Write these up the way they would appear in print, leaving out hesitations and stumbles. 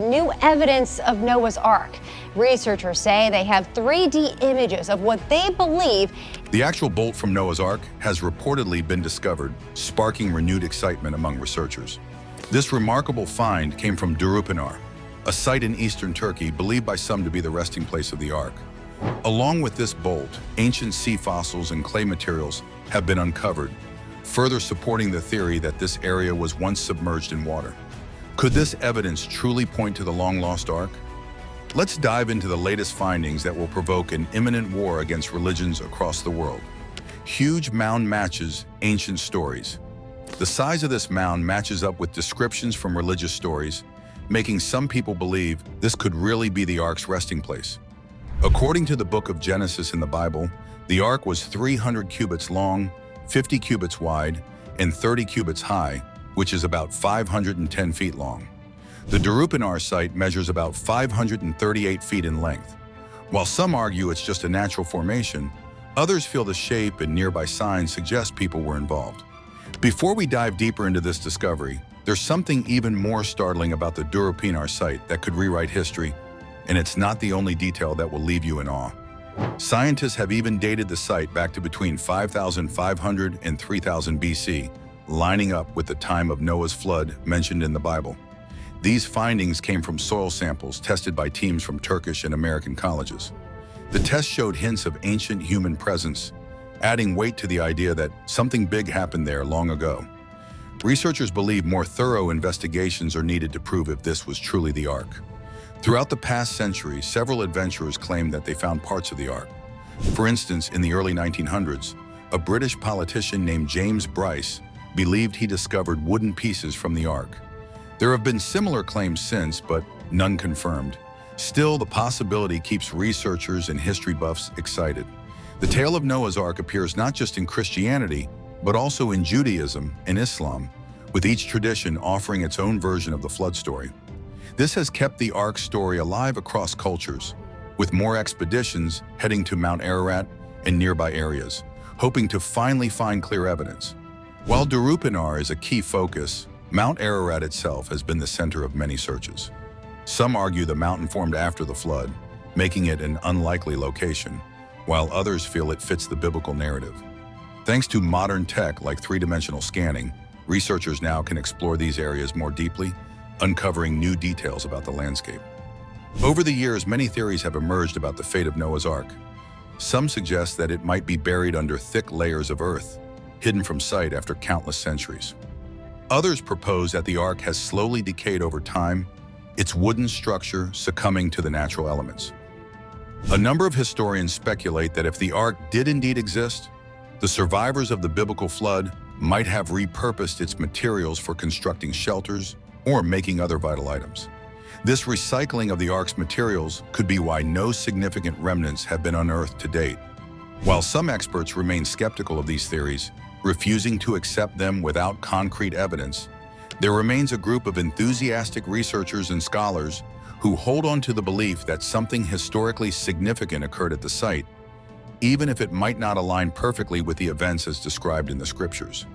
new evidence of Noah's Ark. Researchers say they have 3D images of what they believe. The actual bolt from Noah's Ark has reportedly been discovered, sparking renewed excitement among researchers. This remarkable find came from Durupinar, a site in eastern Turkey believed by some to be the resting place of the Ark. Along with this bolt, ancient sea fossils and clay materials have been uncovered, further supporting the theory that this area was once submerged in water. Could this evidence truly point to the long-lost Ark? Let's dive into the latest findings that will provoke an imminent war against religions across the world. Huge mound matches ancient stories. The size of this mound matches up with descriptions from religious stories, making some people believe this could really be the Ark's resting place. According to the book of Genesis in the Bible, the Ark was 300 cubits long, 50 cubits wide, and 30 cubits high, which is about 510 feet long. The Durupinar site measures about 538 feet in length. While some argue it's just a natural formation, others feel the shape and nearby signs suggest people were involved. Before we dive deeper into this discovery, there's something even more startling about the Durupinar site that could rewrite history, and it's not the only detail that will leave you in awe. Scientists have even dated the site back to between 5,500 and 3,000 BC, lining up with the time of Noah's flood mentioned in the Bible. These findings came from soil samples tested by teams from Turkish and American colleges. The tests showed hints of ancient human presence, adding weight to the idea that something big happened there long ago. Researchers believe more thorough investigations are needed to prove if this was truly the Ark. Throughout the past century, several adventurers claimed that they found parts of the Ark. For instance, in the early 1900s, a British politician named James Bryce believed he discovered wooden pieces from the Ark. There have been similar claims since, but none confirmed. Still, the possibility keeps researchers and history buffs excited. The tale of Noah's Ark appears not just in Christianity, but also in Judaism and Islam, with each tradition offering its own version of the flood story. This has kept the Ark story alive across cultures, with more expeditions heading to Mount Ararat and nearby areas, hoping to finally find clear evidence. While Durupinar is a key focus, Mount Ararat itself has been the center of many searches. Some argue the mountain formed after the flood, making it an unlikely location, while others feel it fits the biblical narrative. Thanks to modern tech like three-dimensional scanning, researchers now can explore these areas more deeply, uncovering new details about the landscape. Over the years, many theories have emerged about the fate of Noah's Ark. Some suggest that it might be buried under thick layers of earth, hidden from sight after countless centuries. Others propose that the Ark has slowly decayed over time, its wooden structure succumbing to the natural elements. A number of historians speculate that if the Ark did indeed exist, the survivors of the biblical flood might have repurposed its materials for constructing shelters or making other vital items. This recycling of the Ark's materials could be why no significant remnants have been unearthed to date. While some experts remain skeptical of these theories, refusing to accept them without concrete evidence, there remains a group of enthusiastic researchers and scholars who hold on to the belief that something historically significant occurred at the site, even if it might not align perfectly with the events as described in the scriptures.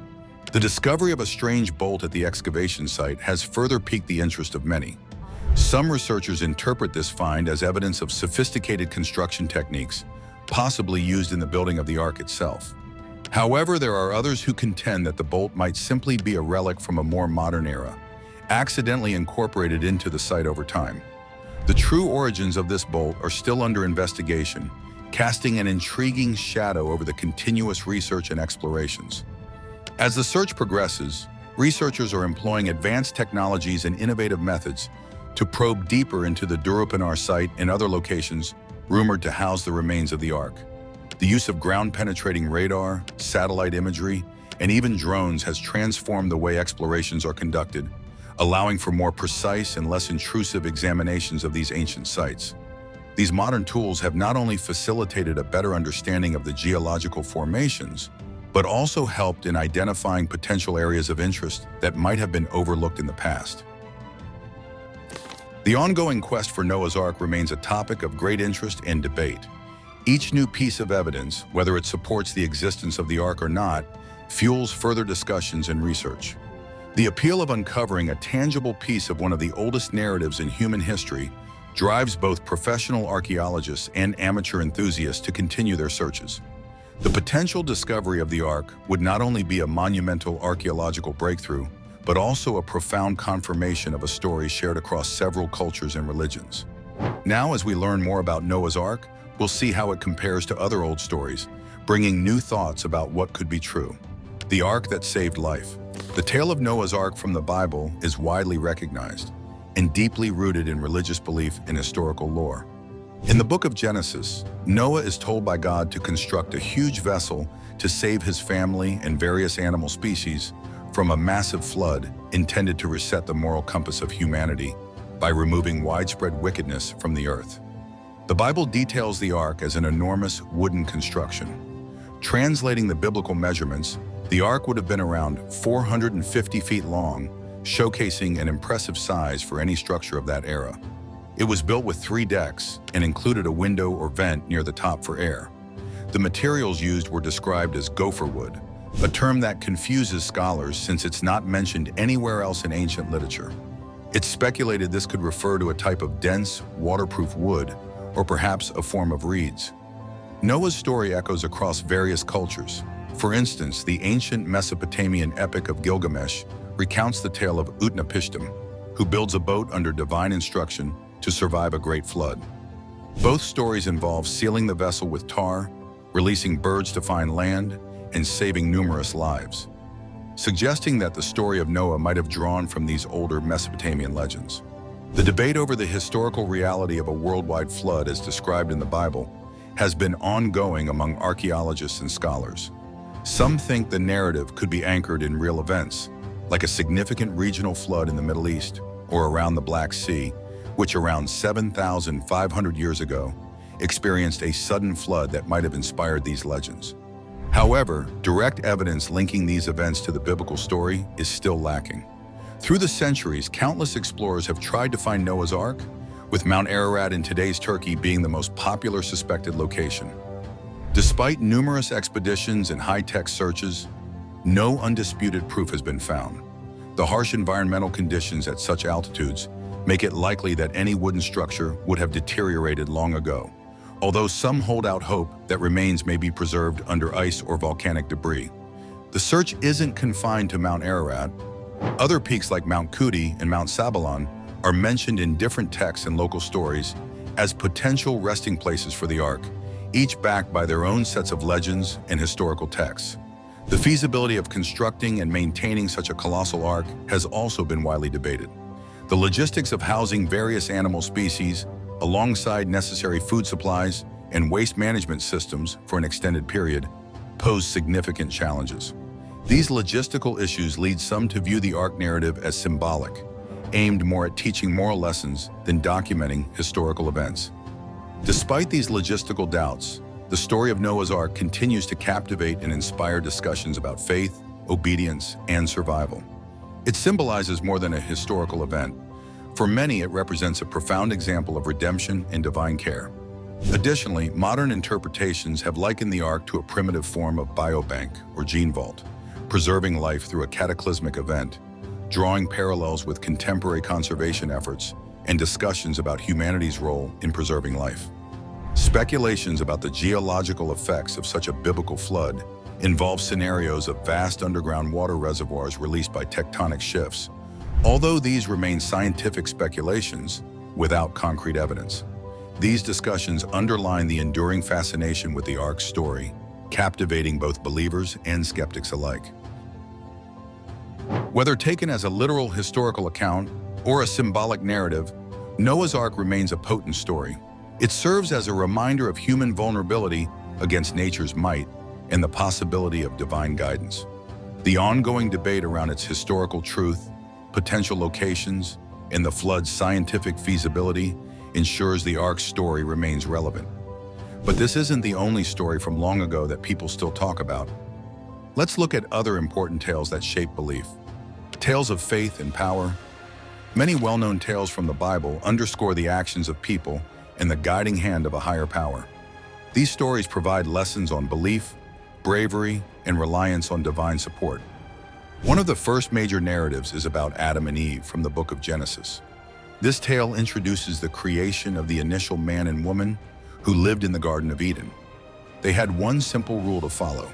The discovery of a strange bolt at the excavation site has further piqued the interest of many. Some researchers interpret this find as evidence of sophisticated construction techniques, possibly used in the building of the Ark itself. However, there are others who contend that the bolt might simply be a relic from a more modern era, accidentally incorporated into the site over time. The true origins of this bolt are still under investigation, casting an intriguing shadow over the continuous research and explorations. As the search progresses, researchers are employing advanced technologies and innovative methods to probe deeper into the Durupinar site and other locations rumored to house the remains of the Ark. The use of ground-penetrating radar, satellite imagery, and even drones has transformed the way explorations are conducted, allowing for more precise and less intrusive examinations of these ancient sites. These modern tools have not only facilitated a better understanding of the geological formations, but also helped in identifying potential areas of interest that might have been overlooked in the past. The ongoing quest for Noah's Ark remains a topic of great interest and debate. Each new piece of evidence, whether it supports the existence of the Ark or not, fuels further discussions and research. The appeal of uncovering a tangible piece of one of the oldest narratives in human history drives both professional archaeologists and amateur enthusiasts to continue their searches. The potential discovery of the Ark would not only be a monumental archaeological breakthrough, but also a profound confirmation of a story shared across several cultures and religions. Now, as we learn more about Noah's Ark, we'll see how it compares to other old stories, bringing new thoughts about what could be true. The Ark that saved life. The tale of Noah's Ark from the Bible is widely recognized and deeply rooted in religious belief and historical lore. In the book of Genesis, Noah is told by God to construct a huge vessel to save his family and various animal species from a massive flood intended to reset the moral compass of humanity by removing widespread wickedness from the earth. The Bible details the ark as an enormous wooden construction. Translating the biblical measurements, the ark would have been around 450 feet long, showcasing an impressive size for any structure of that era. It was built with 3 decks and included a window or vent near the top for air. The materials used were described as gopher wood, a term that confuses scholars since it's not mentioned anywhere else in ancient literature. It's speculated this could refer to a type of dense, waterproof wood, or perhaps a form of reeds. Noah's story echoes across various cultures. For instance, the ancient Mesopotamian epic of Gilgamesh recounts the tale of Utnapishtim, who builds a boat under divine instruction to survive a great flood. Both stories involve sealing the vessel with tar, releasing birds to find land, and saving numerous lives, suggesting that the story of Noah might have drawn from these older Mesopotamian legends. The debate over the historical reality of a worldwide flood as described in the Bible has been ongoing among archaeologists and scholars. Some think the narrative could be anchored in real events, like a significant regional flood in the Middle East or around the Black Sea, which around 7,500 years ago experienced a sudden flood that might have inspired these legends. However, direct evidence linking these events to the biblical story is still lacking. Through the centuries, countless explorers have tried to find Noah's Ark, with Mount Ararat in today's Turkey being the most popular suspected location. Despite numerous expeditions and high-tech searches, no undisputed proof has been found. The harsh environmental conditions at such altitudes make it likely that any wooden structure would have deteriorated long ago, although some hold out hope that remains may be preserved under ice or volcanic debris. The search isn't confined to Mount Ararat. Other peaks like Mount Kuti and Mount Sabalon are mentioned in different texts and local stories as potential resting places for the Ark, each backed by their own sets of legends and historical texts. The feasibility of constructing and maintaining such a colossal ark has also been widely debated. The logistics of housing various animal species, alongside necessary food supplies and waste management systems for an extended period, pose significant challenges. These logistical issues lead some to view the Ark narrative as symbolic, aimed more at teaching moral lessons than documenting historical events. Despite these logistical doubts, the story of Noah's Ark continues to captivate and inspire discussions about faith, obedience, and survival. It symbolizes more than a historical event. For many, it represents a profound example of redemption and divine care. Additionally, modern interpretations have likened the Ark to a primitive form of biobank or gene vault, preserving life through a cataclysmic event, drawing parallels with contemporary conservation efforts and discussions about humanity's role in preserving life. Speculations about the geological effects of such a biblical flood involve scenarios of vast underground water reservoirs released by tectonic shifts, although these remain scientific speculations without concrete evidence. These discussions underline the enduring fascination with the Ark's story, captivating both believers and skeptics alike. Whether taken as a literal historical account or a symbolic narrative, Noah's Ark remains a potent story. It serves as a reminder of human vulnerability against nature's might and the possibility of divine guidance. The ongoing debate around its historical truth, potential locations, and the flood's scientific feasibility ensures the Ark's story remains relevant. But this isn't the only story from long ago that people still talk about. Let's look at other important tales that shape belief. Tales of faith and power. Many well-known tales from the Bible underscore the actions of people and the guiding hand of a higher power. These stories provide lessons on belief, bravery, and reliance on divine support. One of the first major narratives is about Adam and Eve from the book of Genesis. This tale introduces the creation of the initial man and woman who lived in the Garden of Eden. They had one simple rule to follow: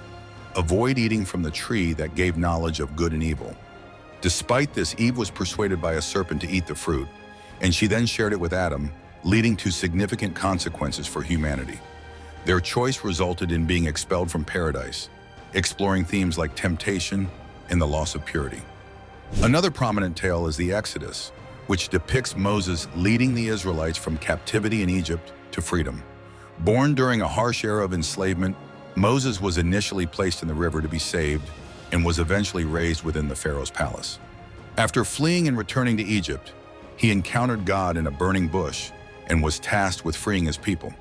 avoid eating from the tree that gave knowledge of good and evil. Despite this, Eve was persuaded by a serpent to eat the fruit, and she then shared it with Adam, leading to significant consequences for humanity. Their choice resulted in being expelled from paradise, exploring themes like temptation and the loss of purity. Another prominent tale is the Exodus, which depicts Moses leading the Israelites from captivity in Egypt to freedom. Born during a harsh era of enslavement, Moses was initially placed in the river to be saved and was eventually raised within the Pharaoh's palace. After fleeing and returning to Egypt, he encountered God in a burning bush and was tasked with freeing his people.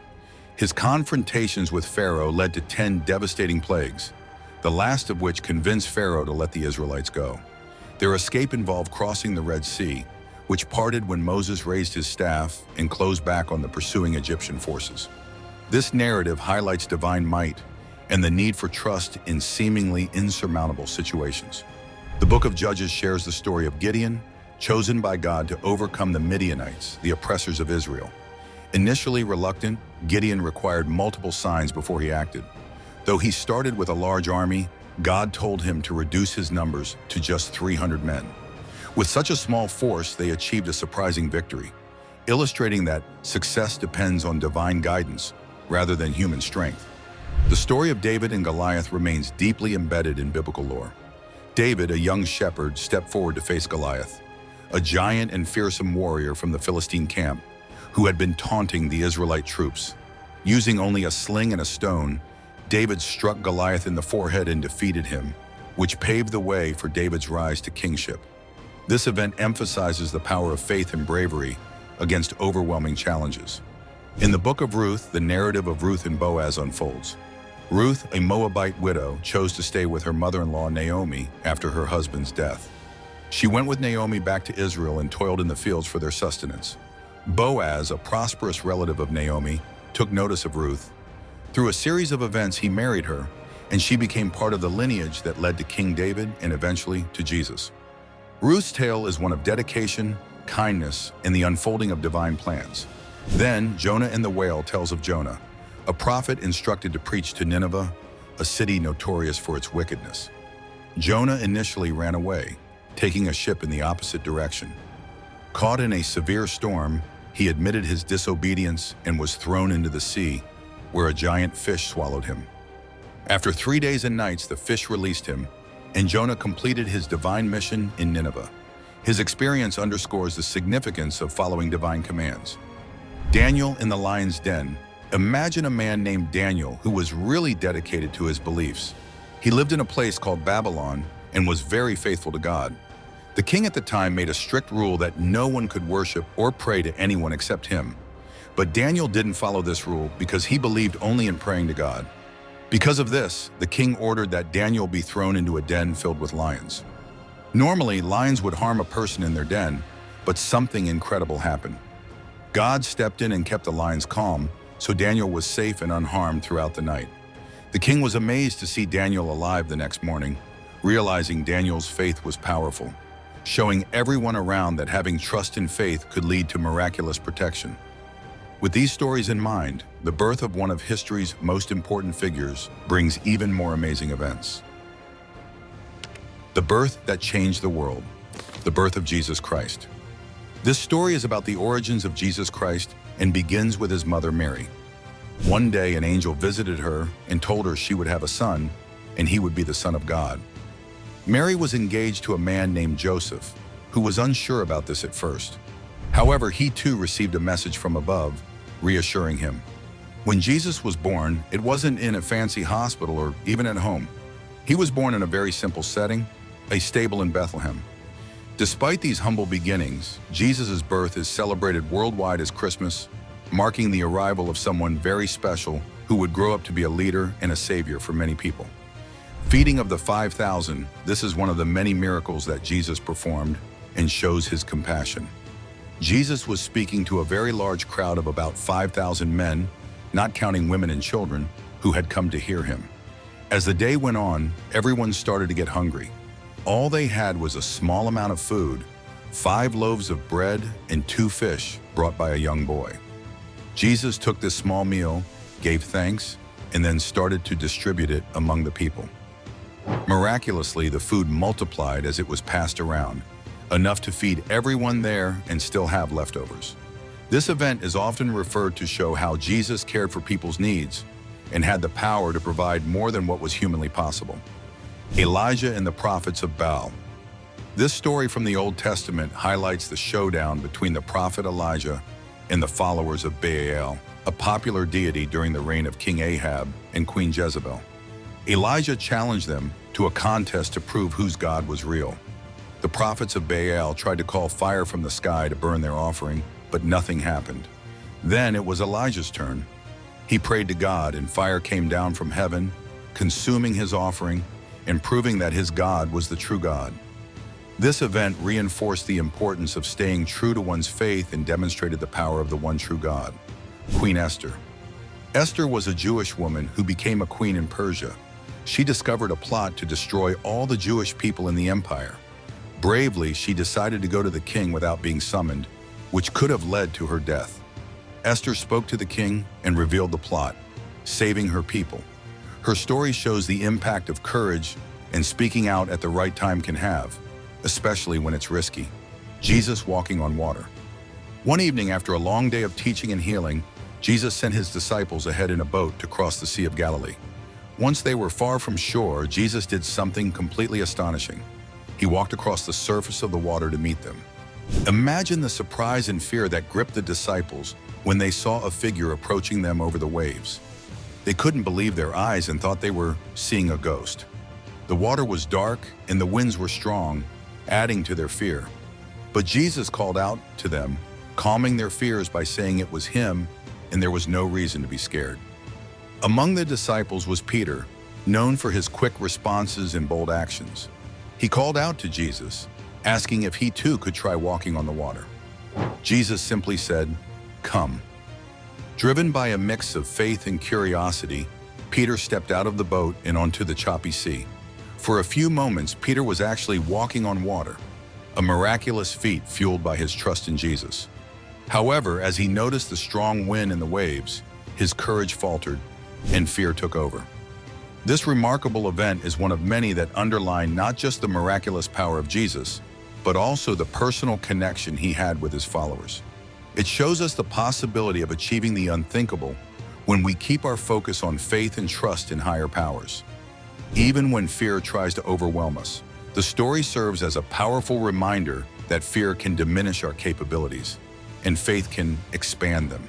His confrontations with Pharaoh led to 10 devastating plagues, the last of which convinced Pharaoh to let the Israelites go. Their escape involved crossing the Red Sea, which parted when Moses raised his staff and closed back on the pursuing Egyptian forces. This narrative highlights divine might and the need for trust in seemingly insurmountable situations. The book of Judges shares the story of Gideon, chosen by God to overcome the Midianites, the oppressors of Israel. Initially reluctant, Gideon required multiple signs before he acted. Though he started with a large army, God told him to reduce his numbers to just 300 men. With such a small force, they achieved a surprising victory, illustrating that success depends on divine guidance rather than human strength. The story of David and Goliath remains deeply embedded in biblical lore. David, a young shepherd, stepped forward to face Goliath, a giant and fearsome warrior from the Philistine camp who had been taunting the Israelite troops. Using only a sling and a stone, David struck Goliath in the forehead and defeated him, which paved the way for David's rise to kingship. This event emphasizes the power of faith and bravery against overwhelming challenges. In the book of Ruth, the narrative of Ruth and Boaz unfolds. Ruth, a Moabite widow, chose to stay with her mother-in-law Naomi after her husband's death. She went with Naomi back to Israel and toiled in the fields for their sustenance. Boaz, a prosperous relative of Naomi, took notice of Ruth. Through a series of events, he married her, and she became part of the lineage that led to King David and eventually to Jesus. Ruth's tale is one of dedication, kindness, and the unfolding of divine plans. Then, Jonah and the Whale tells of Jonah, a prophet instructed to preach to Nineveh, a city notorious for its wickedness. Jonah initially ran away, taking a ship in the opposite direction. Caught in a severe storm, he admitted his disobedience and was thrown into the sea, where a giant fish swallowed him. After 3 days and nights, the fish released him, and Jonah completed his divine mission in Nineveh. His experience underscores the significance of following divine commands. Daniel in the lion's den. Imagine a man named Daniel who was really dedicated to his beliefs. He lived in a place called Babylon and was very faithful to God. The king at the time made a strict rule that no one could worship or pray to anyone except him. But Daniel didn't follow this rule because he believed only in praying to God. Because of this, the king ordered that Daniel be thrown into a den filled with lions. Normally, lions would harm a person in their den, but something incredible happened. God stepped in and kept the lions calm, so Daniel was safe and unharmed throughout the night. The king was amazed to see Daniel alive the next morning, realizing Daniel's faith was powerful, showing everyone around that having trust and faith could lead to miraculous protection. With these stories in mind, the birth of one of history's most important figures brings even more amazing events. The birth that changed the world, the birth of Jesus Christ. This story is about the origins of Jesus Christ and begins with his mother Mary. One day, an angel visited her and told her she would have a son, and he would be the Son of God. Mary was engaged to a man named Joseph, who was unsure about this at first. However, he too received a message from above, reassuring him. When Jesus was born, it wasn't in a fancy hospital or even at home. He was born in a very simple setting, a stable in Bethlehem. Despite these humble beginnings, Jesus' birth is celebrated worldwide as Christmas, marking the arrival of someone very special who would grow up to be a leader and a savior for many people. Feeding of the 5,000, this is one of the many miracles that Jesus performed and shows his compassion. Jesus was speaking to a very large crowd of about 5,000 men, not counting women and children, who had come to hear him. As the day went on, everyone started to get hungry. All they had was a small amount of food, 5 loaves of bread and 2 fish brought by a young boy. Jesus took this small meal, gave thanks, and then started to distribute it among the people. Miraculously, the food multiplied as it was passed around, enough to feed everyone there and still have leftovers. This event is often referred to show how Jesus cared for people's needs and had the power to provide more than what was humanly possible. Elijah and the prophets of Baal. This story from the Old Testament highlights the showdown between the prophet Elijah and the followers of Baal, a popular deity during the reign of King Ahab and Queen Jezebel. Elijah challenged them to a contest to prove whose God was real. The prophets of Baal tried to call fire from the sky to burn their offering, but nothing happened. Then it was Elijah's turn. He prayed to God, and fire came down from heaven, consuming his offering and proving that his God was the true God. This event reinforced the importance of staying true to one's faith and demonstrated the power of the one true God. Queen Esther. Esther was a Jewish woman who became a queen in Persia. She discovered a plot to destroy all the Jewish people in the empire. Bravely, she decided to go to the king without being summoned, which could have led to her death. Esther spoke to the king and revealed the plot, saving her people. Her story shows the impact of courage and speaking out at the right time can have, especially when it's risky. Jesus walking on water. One evening after a long day of teaching and healing, Jesus sent his disciples ahead in a boat to cross the Sea of Galilee. Once they were far from shore, Jesus did something completely astonishing. He walked across the surface of the water to meet them. Imagine the surprise and fear that gripped the disciples when they saw a figure approaching them over the waves. They couldn't believe their eyes and thought they were seeing a ghost. The water was dark and the winds were strong, adding to their fear. But Jesus called out to them, calming their fears by saying it was him and there was no reason to be scared. Among the disciples was Peter, known for his quick responses and bold actions. He called out to Jesus, asking if he too could try walking on the water. Jesus simply said, "Come." Driven by a mix of faith and curiosity, Peter stepped out of the boat and onto the choppy sea. For a few moments, Peter was actually walking on water, a miraculous feat fueled by his trust in Jesus. However, as he noticed the strong wind and the waves, his courage faltered and fear took over. This remarkable event is one of many that underline not just the miraculous power of Jesus, but also the personal connection he had with his followers. It shows us the possibility of achieving the unthinkable when we keep our focus on faith and trust in higher powers. Even when fear tries to overwhelm us, the story serves as a powerful reminder that fear can diminish our capabilities and faith can expand them.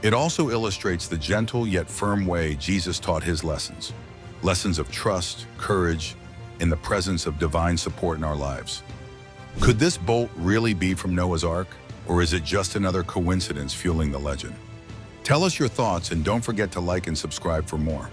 It also illustrates the gentle yet firm way Jesus taught his lessons of trust, courage, and the presence of divine support in our lives. Could this bolt really be from Noah's Ark, or is it just another coincidence fueling the legend? Tell us your thoughts and don't forget to like and subscribe for more.